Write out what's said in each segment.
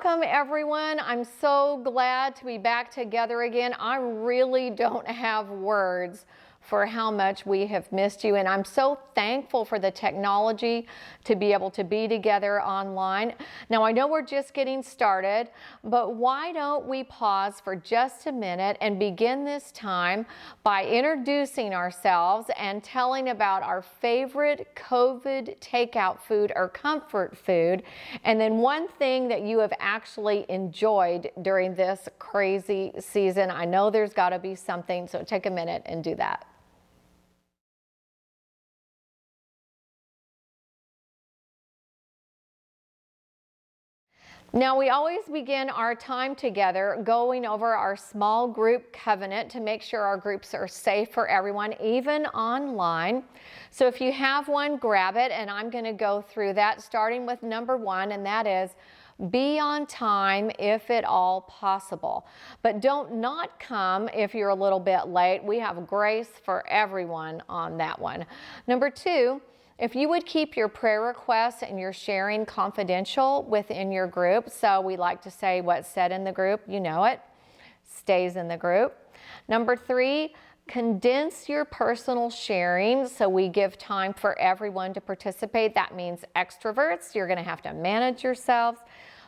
Welcome, everyone. I'm so glad to be back together again. I really don't have words for how much we have missed you, and I'm so thankful for the technology to be able to be together online. Now, I know we're just getting started, but why don't we pause for just a minute and begin this time by introducing ourselves and telling about our favorite COVID takeout food or comfort food, and then one thing that you have actually enjoyed during this crazy season. I know there's got to be something, so take a minute and do that. Now, we always begin our time together going over our small group covenant to make sure our groups are safe for everyone, even online. So if you have one, grab it, and I'm going to go through that, starting with number 1, and that is be on time if at all possible. But don't not come if you're a little bit late. We have grace for everyone on that one. Number 2, if you would keep your prayer requests and your sharing confidential within your group. So we like to say what's said in the group, you know it, stays in the group. Number 3, condense your personal sharing so we give time for everyone to participate. That means extroverts, you're going to have to manage yourselves.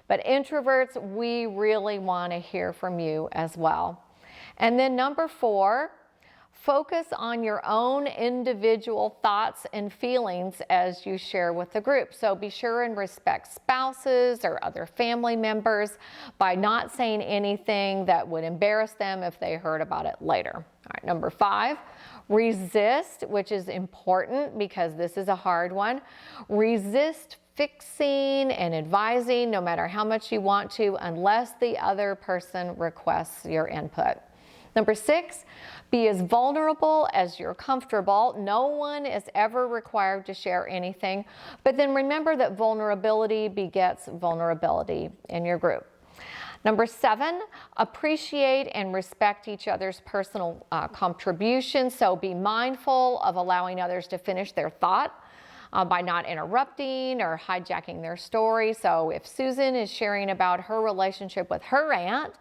But introverts, we really want to hear from you as well. And then number 4, focus on your own individual thoughts and feelings as you share with the group. So be sure and respect spouses or other family members by not saying anything that would embarrass them if they heard about it later. All right, number 5, resist, which is important because this is a hard one. Resist fixing and advising no matter how much you want to unless the other person requests your input. Number 6, be as vulnerable as you're comfortable. No one is ever required to share anything, but then remember that vulnerability begets vulnerability in your group. Number 7, appreciate and respect each other's personal contributions. So be mindful of allowing others to finish their thought by not interrupting or hijacking their story. So if Susan is sharing about her relationship with her aunt,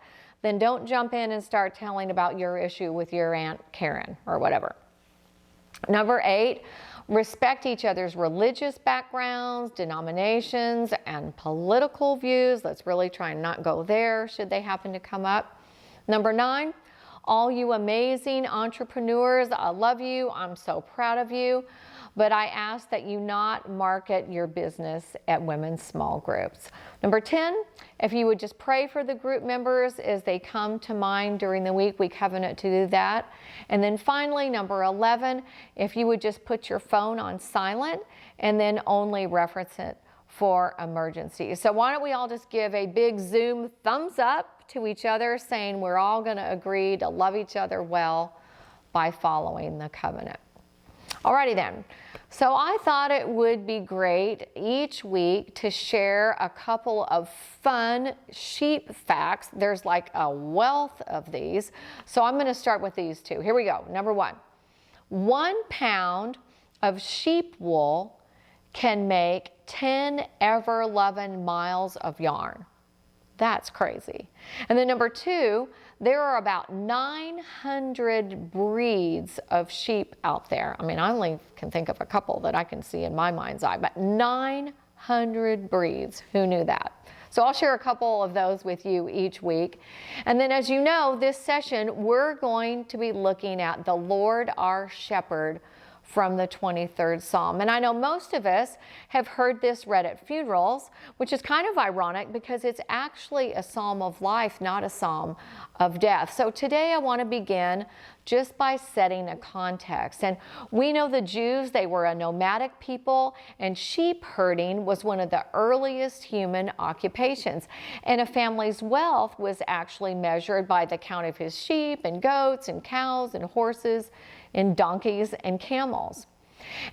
then don't jump in and start telling about your issue with your Aunt Karen or whatever. Number 8, respect each other's religious backgrounds, denominations, and political views. Let's really try and not go there should they happen to come up. Number 9, all you amazing entrepreneurs, I love you. I'm so proud of you. But I ask that you not market your business at women's small groups. Number 10, if you would just pray for the group members as they come to mind during the week, we covenant to do that. And then finally, number 11, if you would just put your phone on silent and then only reference it for emergencies. So why don't we all just give a big Zoom thumbs up to each other saying we're all going to agree to love each other well by following the covenant. Alrighty then. So I thought it would be great each week to share a couple of fun sheep facts. There's like a wealth of these. So I'm going to start with these 2. Here we go. Number 1, 1 pound of sheep wool can make 10 ever-loving miles of yarn. That's crazy. And then number 2, there are about 900 breeds of sheep out there. I mean, I only can think of a couple that I can see in my mind's eye, but 900 breeds. Who knew that? So I'll share a couple of those with you each week. And then as you know, this session, we're going to be looking at the Lord our Shepherd from the 23rd Psalm. And I know most of us have heard this read at funerals, which is kind of ironic because it's actually a psalm of life, not a psalm of death. So today I want to begin just by setting a context. And we know the Jews, they were a nomadic people, and sheep herding was one of the earliest human occupations. And a family's wealth was actually measured by the count of his sheep and goats and cows and horses and donkeys and camels.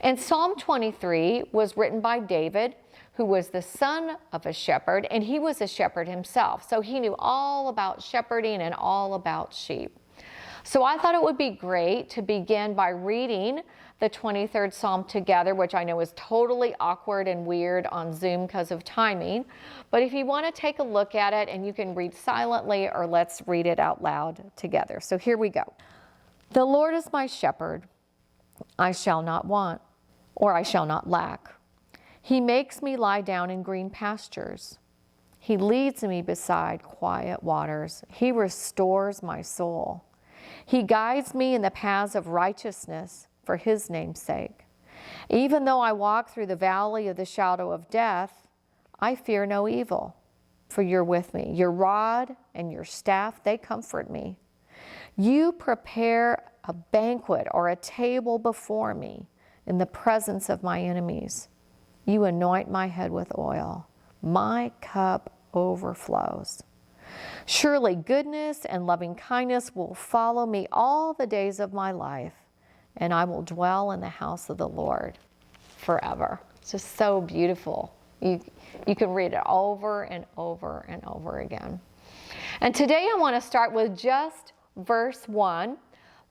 And Psalm 23 was written by David, who was the son of a shepherd, and he was a shepherd himself. So he knew all about shepherding and all about sheep. So I thought it would be great to begin by reading the 23rd Psalm together, which I know is totally awkward and weird on Zoom because of timing. But if you want to take a look at it, and you can read silently, or let's read it out loud together. So here we go. The Lord is my shepherd. I shall not want, or I shall not lack. He makes me lie down in green pastures. He leads me beside quiet waters. He restores my soul. He guides me in the paths of righteousness for his name's sake. Even though I walk through the valley of the shadow of death, I fear no evil, for you're with me. Your rod and your staff, they comfort me. You prepare a banquet or a table before me in the presence of my enemies. You anoint my head with oil. My cup overflows. Surely goodness and loving kindness will follow me all the days of my life, and I will dwell in the house of the Lord forever. It's just so beautiful. You can read it over and over and over again. And today I want to start with just verse 1.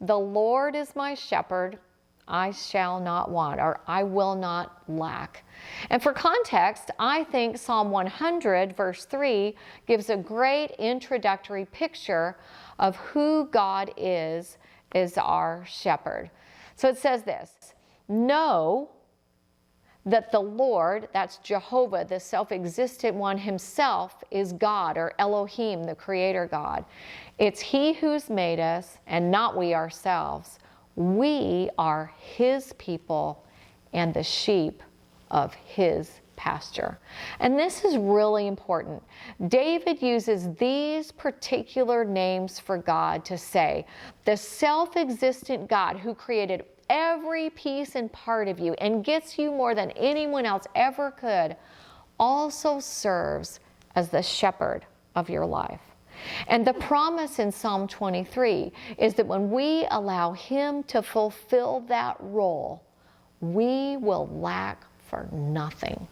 The Lord is my shepherd, I shall not want, or I will not lack. And for context, I think Psalm 100 verse 3 gives a great introductory picture of who God is our shepherd. So it says this: know that the Lord, that's Jehovah, the self-existent one himself, is God, or Elohim, the creator God. It's he who's made us and not we ourselves. We are his people and the sheep of his pasture. And this is really important. David uses these particular names for God to say, the self-existent God who created every piece and part of you and gets you more than anyone else ever could, also serves as the shepherd of your life. And the promise in Psalm 23 is that when we allow him to fulfill that role, we will lack for nothing.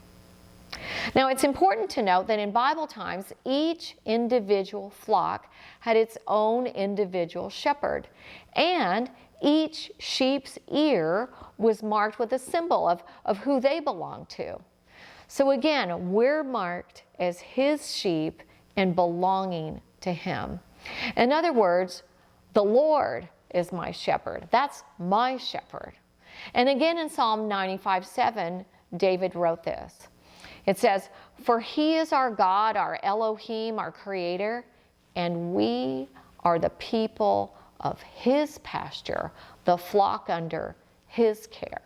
Now, it's important to note that in Bible times, each individual flock had its own individual shepherd, and each sheep's ear was marked with a symbol of who they belonged to. So again, we're marked as his sheep and belonging to him. In other words, the Lord is my shepherd. That's my shepherd. And again in Psalm 95:7, David wrote this. It says, for he is our God, our Elohim, our creator, and we are the people of his pasture, the flock under his care.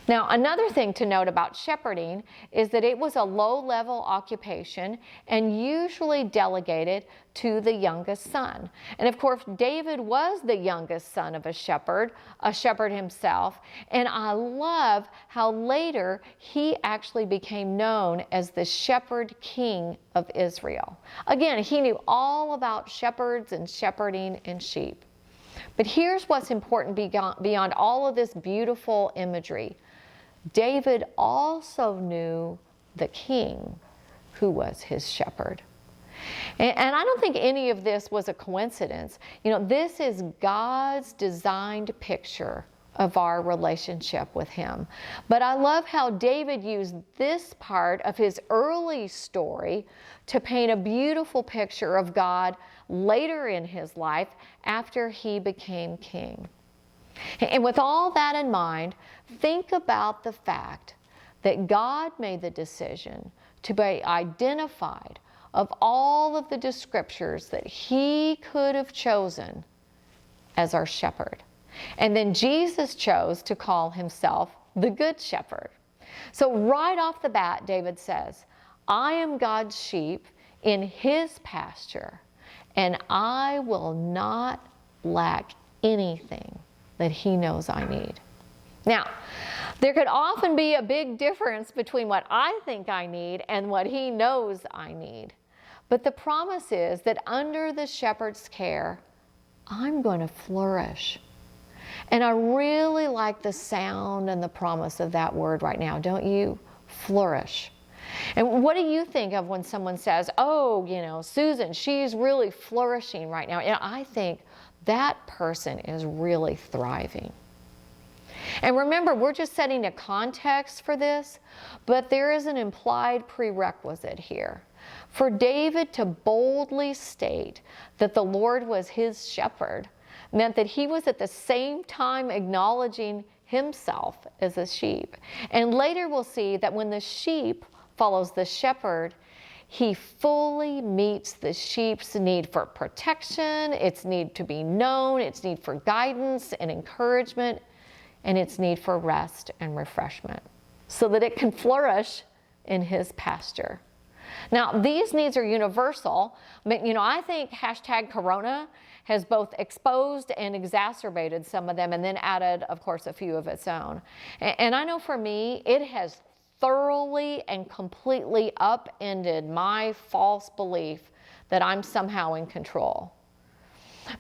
Now, another thing to note about shepherding is that it was a low-level occupation and usually delegated to the youngest son. And of course, David was the youngest son of a shepherd himself. And I love how later he actually became known as the shepherd king of Israel. Again, he knew all about shepherds and shepherding and sheep. But here's what's important beyond all of this beautiful imagery. David also knew the king who was his shepherd. And I don't think any of this was a coincidence. You know, this is God's designed picture of our relationship with him. But I love how David used this part of his early story to paint a beautiful picture of God later in his life after he became king. And with all that in mind, think about the fact that God made the decision to be identified of all of the scriptures that he could have chosen as our shepherd. And then Jesus chose to call himself the Good Shepherd. So right off the bat, David says, I am God's sheep in his pasture, and I will not lack anything that he knows I need. Now, there could often be a big difference between what I think I need and what he knows I need. But the promise is that under the shepherd's care, I'm going to flourish. And I really like the sound and the promise of that word right now, don't you? Flourish. And what do you think of when someone says, oh, Susan, she's really flourishing right now? And I think that person is really thriving. And remember, we're just setting a context for this, but there is an implied prerequisite here. For David to boldly state that the Lord was his shepherd meant that he was at the same time acknowledging himself as a sheep. And later we'll see that when the sheep follows the shepherd, he fully meets the sheep's need for protection, its need to be known, its need for guidance and encouragement, and its need for rest and refreshment, so that it can flourish in his pasture. Now, these needs are universal. I think #Corona has both exposed and exacerbated some of them, and then added, of course, a few of its own. And I know for me, it has thoroughly and completely upended my false belief that I'm somehow in control.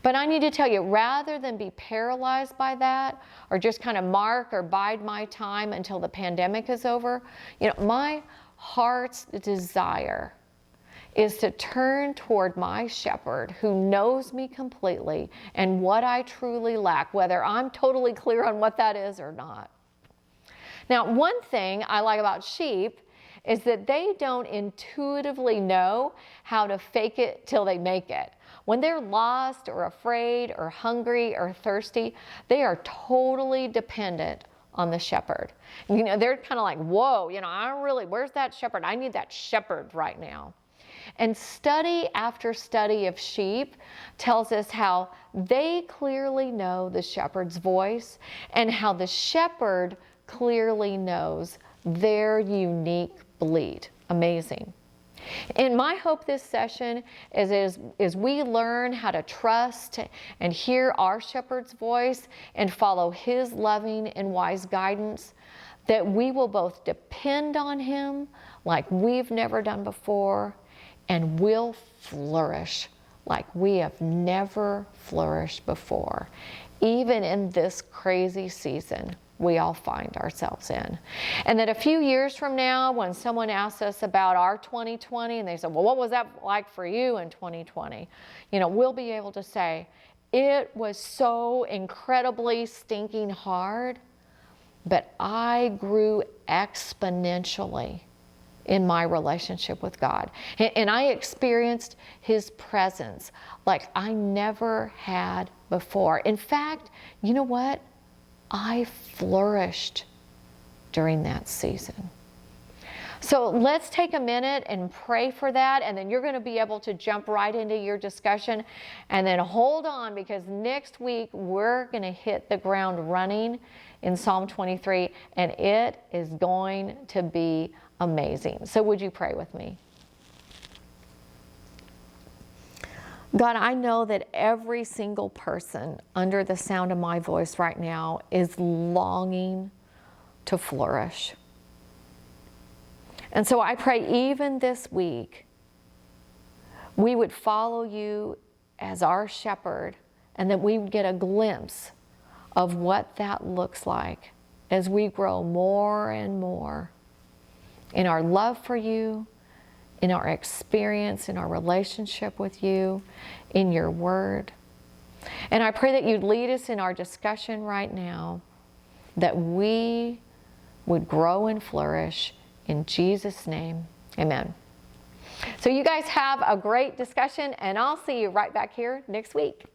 But I need to tell you, rather than be paralyzed by that, or just kind of mark or bide my time until the pandemic is over, my heart's desire is to turn toward my shepherd who knows me completely and what I truly lack, whether I'm totally clear on what that is or not. Now, one thing I like about sheep is that they don't intuitively know how to fake it till they make it. When they're lost or afraid or hungry or thirsty, they are totally dependent on the shepherd. They're kind of like, whoa, where's that shepherd? I need that shepherd right now. And study after study of sheep tells us how they clearly know the shepherd's voice and how the shepherd clearly knows their unique bleat. Amazing. And my hope this session is we learn how to trust and hear our shepherd's voice and follow his loving and wise guidance, that we will both depend on him like we've never done before, and will flourish like we have never flourished before, even in this crazy season we all find ourselves in. And that a few years from now, when someone asks us about our 2020, and they say, well, what was that like for you in 2020? We'll be able to say, it was so incredibly stinking hard, but I grew exponentially in my relationship with God. And I experienced his presence like I never had before. In fact, you know what? I flourished during that season. So let's take a minute and pray for that, and then you're going to be able to jump right into your discussion. And then hold on, because next week we're going to hit the ground running in Psalm 23, and it is going to be amazing. So would you pray with me? God, I know that every single person under the sound of my voice right now is longing to flourish. And so I pray even this week, we would follow you as our shepherd, and that we would get a glimpse of what that looks like as we grow more and more in our love for you, in our experience, in our relationship with you, in your word. And I pray that you'd lead us in our discussion right now, that we would grow and flourish in Jesus' name. Amen. So you guys have a great discussion, and I'll see you right back here next week.